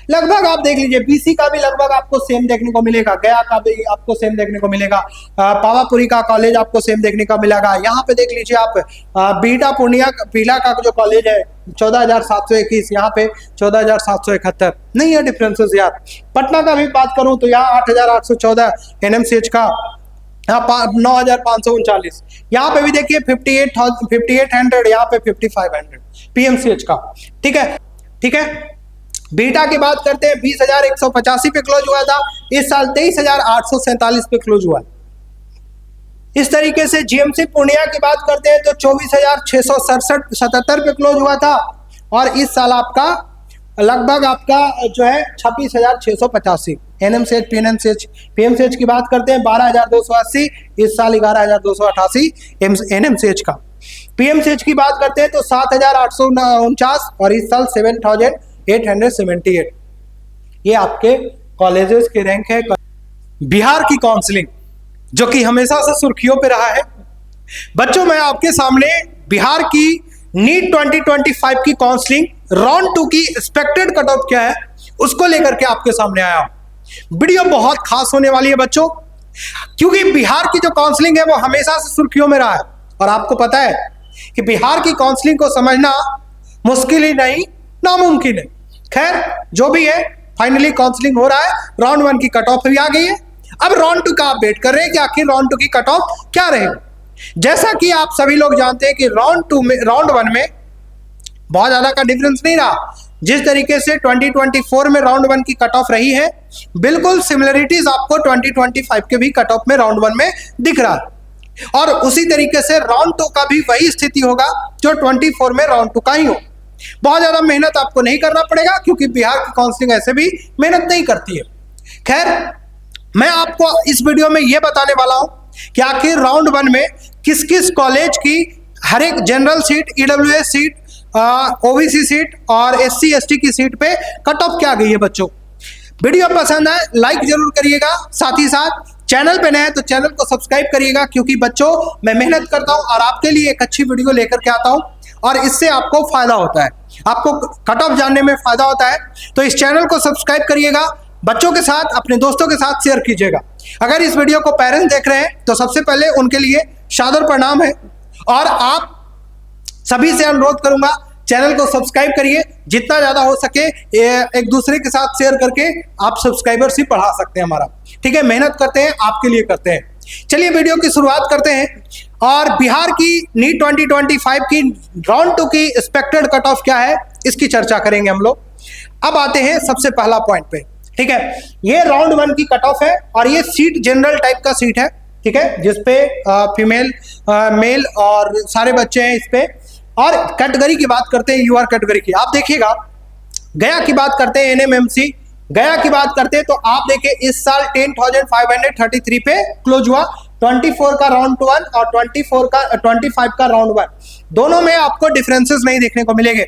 लगभग आप देख लीजिए, बीसी का भी लगभग आपको सेम देखने को मिलेगा, गया का भी आपको सेम देखने को मिलेगा, पावापुरी का कॉलेज आपको सेम देखने को मिलेगा। यहाँ पे देख लीजिए आप बीटा पूर्णिया पीला का जो कॉलेज है 14,721, यहाँ पे 14,771, नहीं है डिफरेंसेस यार। पटना का भी बात करूं तो यहाँ 8,814 एनएमसीएच का, यहाँ 9,539, यहाँ पे भी देखिए 5800, यहाँ पे 5,500 पीएमसीएच का। ठीक है, ठीक है। बीटा की बात करते हैं, 20,185 पे क्लोज हुआ था, इस साल 23,847 पे क्लोज हुआ। इस तरीके से जीएमसी पूर्णिया की बात करते हैं तो 24,677 पे क्लोज हुआ था, और इस साल आपका लगभग आपका जो है 26,685। एनएमसीएच पीएमसीएच की बात करते हैं 12,280, इस साल 11,288 एनएमसीएच का। पीएमसीएच की बात करते हैं तो 7,849, और इस साल 7,878। ये आपके कॉलेजेस के रैंक है। बिहार की काउंसलिंग जो कि हमेशा से सुर्खियों पे रहा है बच्चों, मैं आपके सामने बिहार की नीट 2025 की काउंसलिंग राउंड 2 की एक्सपेक्टेड कट ऑफ क्या है उसको लेकर के आपके सामने आया हूं। वीडियो बहुत खास होने वाली है बच्चों, क्योंकि बिहार की जो काउंसलिंग है वो हमेशा से सुर्खियों में रहा है, और आपको पता है कि बिहार की काउंसलिंग को समझना मुश्किल ही नहीं नामुमकिन है। खैर जो भी है, फाइनली काउंसलिंग हो रहा है, राउंड 1 की कट ऑफ भी आ गई है। अब राउंड 2 का आप वेट कर रहे हैं कि आखिर राउंड 2 की कट ऑफ क्या रहेगी। जैसा कि आप सभी लोग जानते हैं कि राउंड 1 में बहुत ज्यादा का डिफरेंस नहीं रहा। जिस तरीके से 2024 में राउंड 1 की कट ऑफ रही है, बिल्कुल सिमिलरिटीज आपको 2025 के भी कट ऑफ में राउंड 1 में दिख रहा है, और उसी तरीके से राउंड 2 का भी वही स्थिति होगा जो 24 में राउंड 2 का ही हो। बहुत ज्यादा मेहनत आपको नहीं करना पड़ेगा, क्योंकि बिहार की काउंसलिंग ऐसे भी मेहनत नहीं करती है। खैर, मैं आपको इस वीडियो में यह बताने वाला हूं कि आखिर राउंड 1 में किस किस कॉलेज की हर एक general seat, EWS seat, OBC seat और एससी एसटी की सीट पे कट ऑफ क्या गई है। बच्चों, वीडियो पसंद है लाइक जरूर करिएगा, साथ ही साथ चैनल पे नए हैं तो चैनल को सब्सक्राइब करिएगा, क्योंकि बच्चों मैं मेहनत करता हूं और आपके लिए एक अच्छी वीडियो लेकर के आता हूं, और इससे आपको फायदा होता है, आपको कट ऑफ जानने में फायदा होता है। तो इस चैनल को सब्सक्राइब करिएगा, बच्चों के साथ, अपने दोस्तों के साथ शेयर कीजिएगा। अगर इस वीडियो को पेरेंट्स देख रहे हैं तो सबसे पहले उनके लिए सादर प्रणाम है, और आप सभी से अनुरोध करूंगा चैनल को सब्सक्राइब करिए, जितना ज्यादा हो सके एक दूसरे के साथ शेयर करके आप सब्सक्राइबर्स ही बढ़ा सकते हैं हमारा। ठीक है, मेहनत करते हैं, आपके लिए करते हैं। चलिए वीडियो की शुरुआत करते हैं, और बिहार की नीट 2025 की राउंड 2 की एक्सपेक्टेड कट ऑफ क्या है इसकी चर्चा करेंगे हम लोग। अब आते हैं सबसे पहला पॉइंट पे। ठीक है, ये राउंड 1 की कट ऑफ है, और ये सीट जनरल टाइप का सीट है। ठीक है, जिसपे फीमेल मेल और सारे बच्चे हैं इस पे। और कैटेगरी की बात करते हैं, यूआर कैटेगरी की, आप देखिएगा। गया की बात करते हैं, एनएमएमसी गया की बात करते हैं तो आप देखिए इस साल 10,533 पे क्लोज हुआ। 24 का राउंड 1 और 25 का राउंड 1, दोनों में आपको डिफरेंसेस नहीं देखने को मिलेंगे।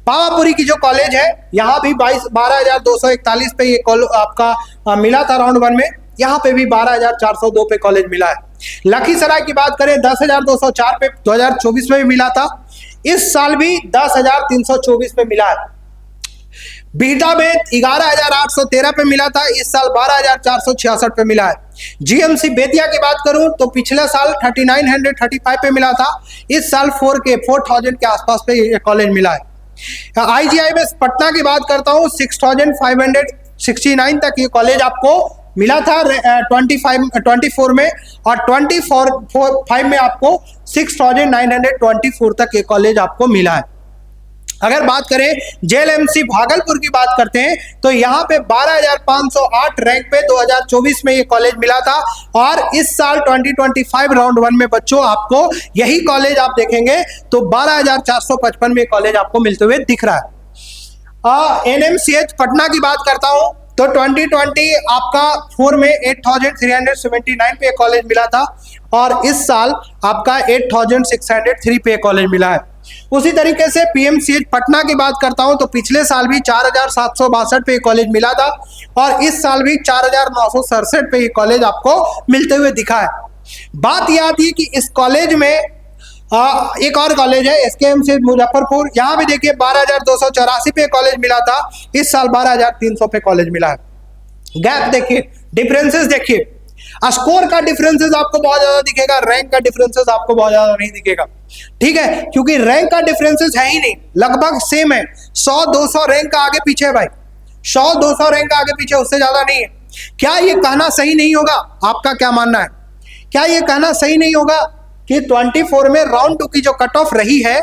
पावापुरी की जो कॉलेज है, यहाँ भी 12,241 पे ये आपका मिला था राउंड 1 में, यहाँ पे भी 12,402 पे कॉलेज मिला है। लखीसराय की बात करें 10,204 पे 2024 में भी मिला था, इस साल भी 10,324 पे मिला है। बीटा में 11,813 पे मिला था, इस साल 12,466 पे मिला है। जीएमसी बेतिया की बात करूं तो पिछले साल 3,935 पे मिला था, इस साल 4,000 के आसपास पे ये कॉलेज मिला है। आईजीआई में पटना की बात करता हूं 6,569 तक ये कॉलेज आपको मिला था 24 में, और 25 में आपको 6,924 तक ये कॉलेज आपको मिला है। अगर बात करें जेएलएमसी भागलपुर की बात करते हैं तो यहाँ पे 12,508 रैंक पे 2024 में ये कॉलेज मिला था, और इस साल 2025 राउंड 1 में बच्चों आपको यही कॉलेज आप देखेंगे तो 12,455 में कॉलेज आपको मिलते हुए दिख रहा है। एनएमसीएच पटना की बात करता हूं तो 2020 आपका 4 में 8,379 पे कॉलेज मिला था, और इस साल आपका 8,603 पे कॉलेज मिला है। उसी तरीके से पीएमसीएच पटना की बात करता हूं तो पिछले साल भी 4,762 पे कॉलेज मिला था, और इस साल भी 4,967 पे कॉलेज आपको मिलते हुए दिखा है। बात यह आती है कि इस कॉलेज में एक और कॉलेज है एसकेएम से मुजफ्फरपुर, यहाँ भी देखिए 12,284 पे कॉलेज मिला था, इस साल 12,300 पे कॉलेज मिला है। गैप देखिए, डिफरेंसेस देखिए, स्कोर का डिफरेंसेस आपको बहुत ज्यादा दिखेगा, रैंक का डिफरेंसेस आपको बहुत ज्यादा नहीं दिखेगा, ठीक है, क्योंकि रैंक का डिफरेंसेस है ही नहीं, लगभग सेम है, 100-200 रैंक का आगे पीछे है भाई, 100-200 रैंक का आगे पीछे, उससे ज्यादा नहीं है। क्या ये कहना सही नहीं होगा? आपका क्या मानना है? क्या ये कहना सही नहीं होगा कि 24 में राउंड 2 की जो कट ऑफ रही है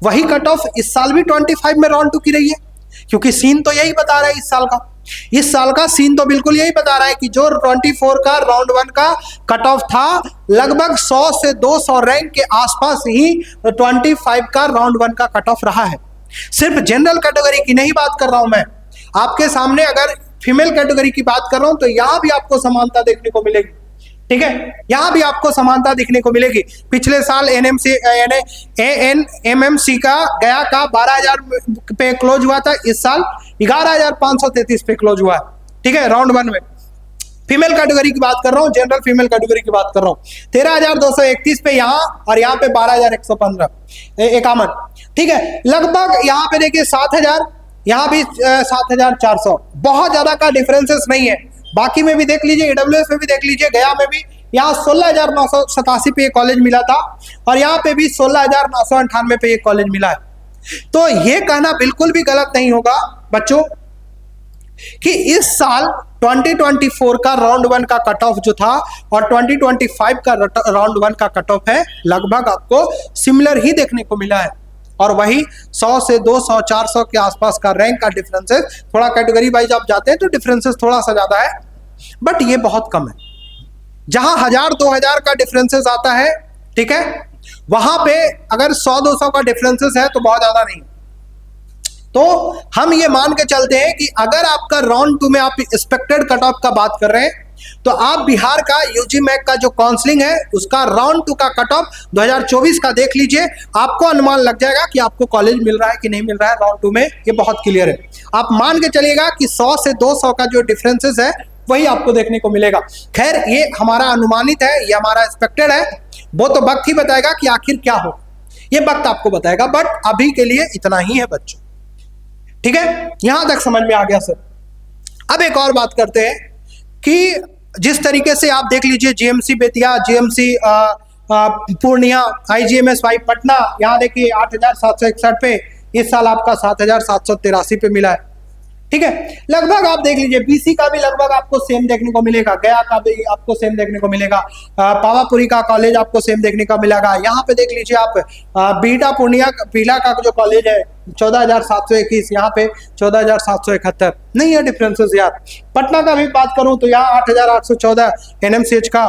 वही कट ऑफ इस साल भी 25 में राउंड 2 की रही है? क्योंकि सीन तो यही बता रहा है, इस साल का सीन तो बिल्कुल यही बता रहा है कि जो 24 का राउंड 1 का कट ऑफ था, लगभग 100 से 200 रैंक के आसपास ही 25 का राउंड 1 का कट ऑफ रहा है। सिर्फ जनरल कैटेगरी की नहीं बात कर रहा हूं मैं, आपके सामने अगर फीमेल कैटेगरी की बात कर रहा हूं तो यहां भी आपको समानता देखने को मिलेगी, ठीक है, यहां भी आपको समानता देखने को मिलेगी। पिछले साल एएनएमएमसी का गया का 12,000 पे क्लोज हुआ था, इस साल 11,533 पे क्लोज हुआ है, ठीक है, राउंड 1 में। फीमेल कैटेगरी की बात कर रहा हूं, जनरल फीमेल कैटेगरी की बात कर रहा हूं, 13,231 पे यहां और यहां पे 12,151, ठीक है, लगभग यहां पे देखिए 7,000, यहां भी 7,400, बहुत ज्यादा का डिफरेंसेस नहीं है। बाकी में भी देख लीजिए, ईडब्ल्यूएस में भी देख लीजिए, गया में भी यहाँ 16,987 पे कॉलेज मिला था और यहाँ पे भी 16,998 पे कॉलेज मिला है। तो ये कहना बिल्कुल भी गलत नहीं होगा बच्चों कि इस साल 2024 का राउंड 1 का कट ऑफ जो था और 2025 का राउंड 1 का कट ऑफ है, लगभग आपको सिमिलर ही देखने को मिला है, और वही 100 से 200 400 के आसपास का रैंक का डिफरेंसेस, थोड़ा कैटेगरी वाइज आप जाते हैं तो डिफरेंसेस थोड़ा सा ज्यादा है, बट ये बहुत कम है। जहां 1000-2000 का डिफरेंसेस आता है, ठीक है, वहां पे अगर 100-200 का डिफरेंसेस है तो बहुत ज्यादा नहीं। तो हम ये मान के चलते हैं कि अगर आपका राउंड 2 में आप एक्सपेक्टेड कट ऑफ का बात कर रहे हैं तो आप बिहार का यूजी मैक का जो काउंसलिंग है उसका राउंड 2 का कट ऑफ 2024 का देख लीजिए, आपको अनुमान लग जाएगा कि आपको कॉलेज मिल रहा है कि नहीं मिल रहा है राउंड 2 में, ये बहुत क्लियर है। आप मान के चलिएगा कि 100 से 200 का जो डिफरेंसेस है वही आपको देखने को मिलेगा। खैर ये हमारा अनुमानित है, ये हमारा एक्सपेक्टेड है, वो तो वक्त ही बताएगा कि आखिर क्या हो, ये वक्त आपको बताएगा, बट अभी के लिए इतना ही है बच्चों, ठीक है, यहां तक समझ में आ गया सर। अब एक और बात करते हैं कि जिस तरीके से आप देख लीजिए GMC Bettiah, GMC Purnia, IGMS Patna, यहाँ देखिए 8,761 पे, इस साल आपका 7,783 पे मिला है, ठीक है, लगभग आप देख लीजिए बीसी का भी लगभग आपको सेम देखने को मिलेगा, गया का भी आपको सेम देखने को मिलेगा, पावापुरी का कॉलेज आपको सेम देखने का मिलेगा। यहाँ पे देख लीजिए आप बीटा पूर्णिया पीला का जो कॉलेज है 14,721, यहाँ पे 14,771, नहीं है डिफरेंसेस यार। पटना का भी बात करूं तो यहाँ 8,814 एनएमसीएच का,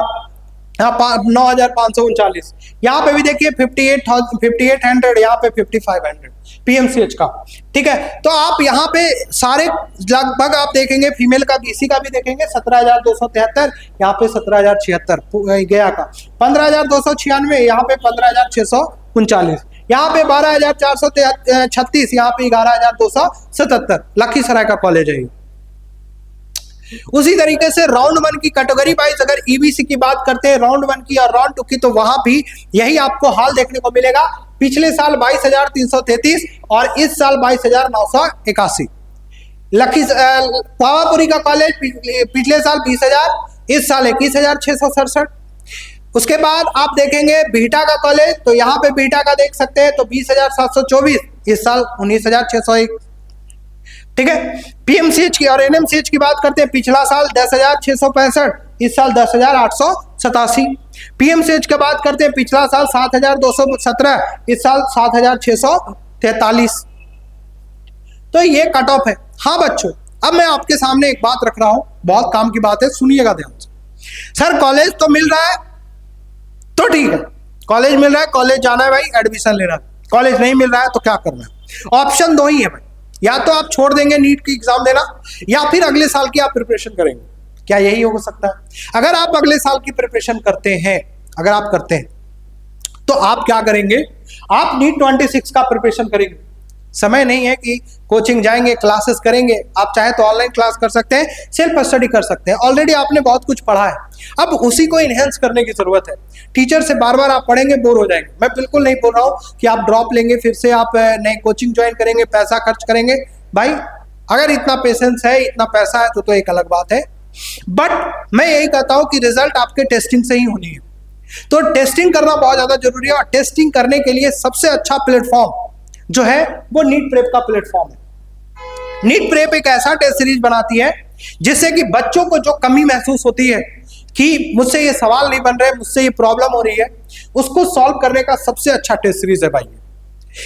यहाँ 9,539, यहाँ पे भी देखिए 5800, यहाँ पे 5,500 पीएमसीएच का, ठीक है। तो आप यहाँ पे सारे लगभग आप देखेंगे, फीमेल का बीसी का भी देखेंगे 17,273, यहाँ पे 17,076 गया का, 15,296, यहाँ पे 15,639, यहाँ पे 12,436, यहाँ पे 11,277 लखीसराय का कॉलेज है। उसी तरीके से राउंड 1 की कैटेगरी वाइज अगर ईबीसी की बात करते हैं, राउंड 1 की और राउंड 2 की, तो वहां भी यही आपको हाल देखने को मिलेगा। पिछले साल 22,333 और इस साल 22,981। पावापुरी का कॉलेज पिछले साल 20,000, इस साल 21,667। उसके बाद आप देखेंगे बीटा का कॉलेज, तो यहाँ पे बीटा का देख सकते हैं तो 20,724, इस साल 19,601, ठीक है। पीएमसीएच की और एनएमसीएच की बात करते हैं, पिछला साल 10,665, इस साल 10,887। पीएमसीएच की बात करते हैं, पिछला साल 7,217, इस साल 7,643। तो ये कट ऑफ है। हाँ बच्चों, अब मैं आपके सामने एक बात रख रहा हूं, बहुत काम की बात है, सुनिएगा ध्यान से। सर कॉलेज तो मिल रहा है तो ठीक है, कॉलेज मिल रहा है, कॉलेज जाना है भाई, एडमिशन लेना है, कॉलेज नहीं मिल रहा है तो क्या करना है? ऑप्शन दो ही है भाई, या तो आप छोड़ देंगे नीट की एग्जाम देना, या फिर अगले साल की आप प्रिपरेशन करेंगे। क्या यही हो सकता है? अगर आप अगले साल की प्रिपरेशन करते हैं, अगर आप करते हैं तो आप क्या करेंगे? आप नीट 26 का प्रिपरेशन करेंगे। समय नहीं है कि कोचिंग जाएंगे, क्लासेस करेंगे। आप चाहे तो ऑनलाइन क्लास कर सकते हैं, सेल्फ स्टडी कर सकते हैं। ऑलरेडी आपने बहुत कुछ पढ़ा है, अब उसी को इनहेंस करने की जरूरत है। टीचर से बार बार आप पढ़ेंगे, बोर हो जाएंगे। मैं बिल्कुल नहीं बोल रहा हूँ कि आप ड्रॉप लेंगे, फिर से आप नए कोचिंग ज्वाइन करेंगे, पैसा खर्च करेंगे। भाई अगर इतना पेशेंस है, इतना पैसा है तो एक अलग बात है। बट मैं यही कहता हूं कि रिजल्ट आपके टेस्टिंग से ही होनी है। तो टेस्टिंग करना बहुत ज्यादा जरूरी है, और टेस्टिंग करने के लिए सबसे अच्छा प्लेटफॉर्म जो है वो नीट प्रेप का प्लेटफॉर्म है। नीट प्रेप एक ऐसा टेस्ट सीरीज बनाती है जिससे कि बच्चों को जो कमी महसूस होती है कि मुझसे ये सवाल नहीं बन रहे, मुझसे ये प्रॉब्लम हो रही है, उसको सॉल्व करने का सबसे अच्छा टेस्ट सीरीज है भाई।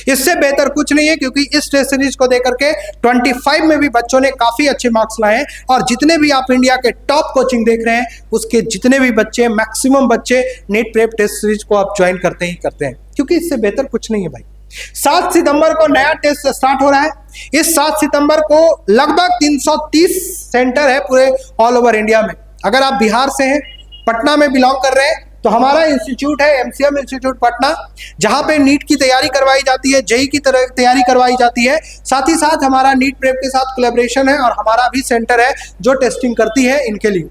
इससे बेहतर कुछ नहीं है, क्योंकि इस टेस्ट सीरीज को देकर के 25 में भी बच्चों ने काफी अच्छे मार्क्स लाए हैं। और जितने भी आप इंडिया के टॉप कोचिंग देख रहे हैं, उसके जितने भी बच्चे, मैक्सिमम बच्चे नीट प्रेप टेस्ट सीरीज को आप ज्वाइन करते ही करते हैं, क्योंकि इससे बेहतर कुछ नहीं है भाई। 7 सितंबर को नया टेस्ट स्टार्ट हो रहा है। इस 7 सितंबर को लगभग 330 सेंटर है पूरे ऑल ओवर इंडिया में। अगर आप बिहार से हैं, पटना में बिलोंग कर रहे हैं, तो हमारा इंस्टीट्यूट है एमसीएम इंस्टीट्यूट पटना, जहां पे नीट की तैयारी करवाई जाती है, जेई की तैयारी करवाई जाती है। साथ ही साथ हमारा नीट प्रेप के साथ कोलैबोरेशन है, और हमारा भी सेंटर है जो टेस्टिंग करती है इनके लिए।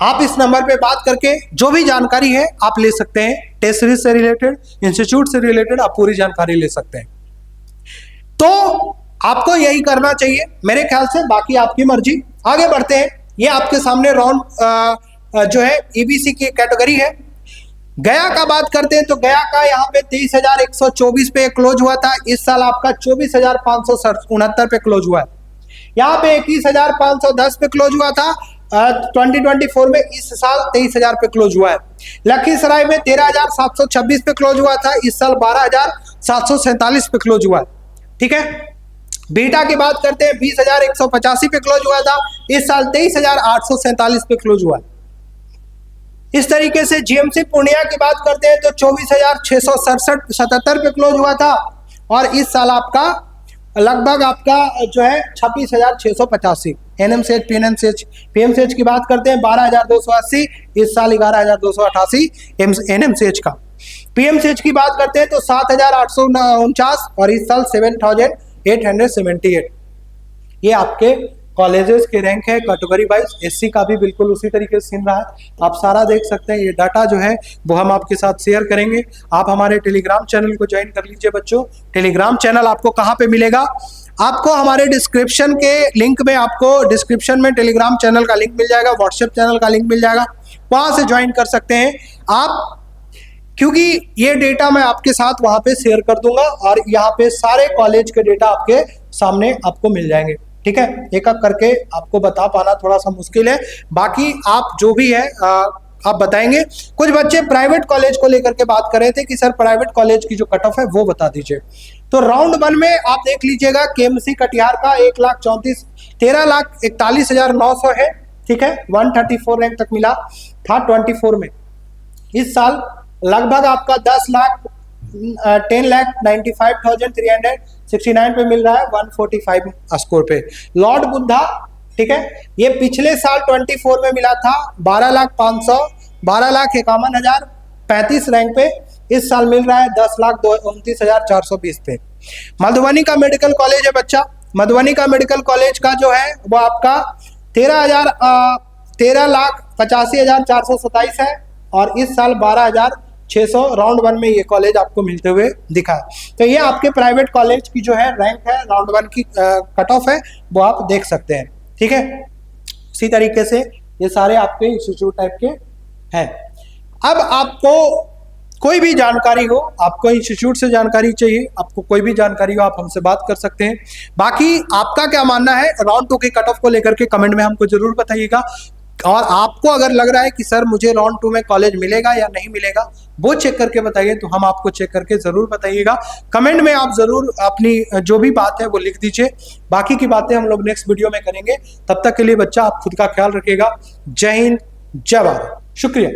आप इस नंबर पे बात करके जो भी जानकारी है आप ले सकते हैं। टेस्ट सीरीज से रिलेटेड, इंस्टीट्यूट से रिलेटेड आप पूरी जानकारी ले सकते हैं। तो आपको यही करना चाहिए मेरे ख्याल से, बाकी आपकी मर्जी। आगे बढ़ते हैं। ये आपके सामने राउंड जो है ईबीसी की कैटेगरी है। गया का बात करते हैं तो गया का यहाँ पे 23,124 पे क्लोज हुआ था। इस साल आपका 24,569 पे क्लोज हुआ है। यहाँ पे 21,510 पे क्लोज हुआ था 2024 में। इस साल 23,000 पे क्लोज हुआ है। लखीसराय में 13,726 पे क्लोज हुआ था। इस साल 12,747 पे क्लोज हुआ है। ठीक है। बीटा की बात करते हैं, 20,185 पे क्लोज हुआ था। इस साल 23,847 पे क्लोज हुआ है। इस तरीके से जीएमसी पूर्णिया की बात करते हैं तो 24,677 पे क्लोज हुआ था, और इस साल आपका लगभग आपका जो है 26,685। एनएमसीएच, पीएमसीएच की बात करते हैं 12,280, इस साल 11,288 एनएमसीएच का। पीएमसीएच की बात करते हैं तो 7,849, और इस साल 7,878। ये आपके कॉलेजेस के रैंक है कैटेगरी वाइज। एससी का भी बिल्कुल उसी तरीके से सीन रहा है, आप सारा देख सकते हैं। ये डाटा जो है वो हम आपके साथ शेयर करेंगे। आप हमारे टेलीग्राम चैनल को ज्वाइन कर लीजिए बच्चों। टेलीग्राम चैनल आपको कहाँ पे मिलेगा? आपको हमारे डिस्क्रिप्शन के लिंक में, आपको डिस्क्रिप्शन में टेलीग्राम चैनल का लिंक मिल जाएगा, व्हाट्सएप चैनल का लिंक मिल जाएगा, वहां से ज्वाइन कर सकते हैं आप। क्योंकि ये डेटा मैं आपके साथ वहां पे शेयर कर दूंगा, और यहाँ पे सारे कॉलेज के डेटा आपके सामने आपको मिल जाएंगे। ठीक है। एक एक करके आपको बता पाना थोड़ा सा मुश्किल है, बाकी आप जो भी है आप बताएंगे। कुछ बच्चे प्राइवेट कॉलेज को लेकर के बात कर रहे थे कि सर प्राइवेट कॉलेज की जो कट ऑफ है वो बता दीजिए। तो राउंड 1 में आप देख लीजिएगा, केएमसी कटिहार का 13,41,900 है। ठीक है। 134 रैंक तक मिला था 24 में। इस साल लगभग आपका 10,95,369 पे मिल रहा है 145 स्कोर पे। लॉर्ड बुद्धा, ठीक है, ये पिछले साल 24 में मिला था 12,51,035 रैंक पे। इस साल मिल रहा है 10,29,420 पे। मधुबनी का मेडिकल कॉलेज है बच्चा। मधुबनी का मेडिकल कॉलेज का जो है वो आपका 13,85,427 है, और इस साल 12,600 राउंड 1 में ये कॉलेज आपको मिलते हुए दिखा। तो ये आपके प्राइवेट कॉलेज की जो है रैंक है, राउंड 1 की कट ऑफ है, वो आप देख सकते हैं। ठीक है। इसी तरीके से ये सारे आपके इंस्टीट्यूट टाइप के हैं। अब आपको कोई भी जानकारी हो, आपको इंस्टीट्यूट से जानकारी चाहिए, आपको कोई भी जानकारी हो, आप हमसे बात कर सकते हैं। बाकी आपका क्या मानना है राउंड 2 के कट ऑफ को लेकर के कमेंट में हमको जरूर बताइएगा। और आपको अगर लग रहा है कि सर मुझे राउंड 2 में कॉलेज मिलेगा या नहीं मिलेगा, वो चेक करके बताइए, तो हम आपको चेक करके जरूर बताइएगा। कमेंट में आप जरूर अपनी जो भी बात है वो लिख दीजिए। बाकी की बातें हम लोग नेक्स्ट वीडियो में करेंगे। तब तक के लिए बच्चा आप खुद का ख्याल रखिएगा। जय हिंद, जय भारत, शुक्रिया।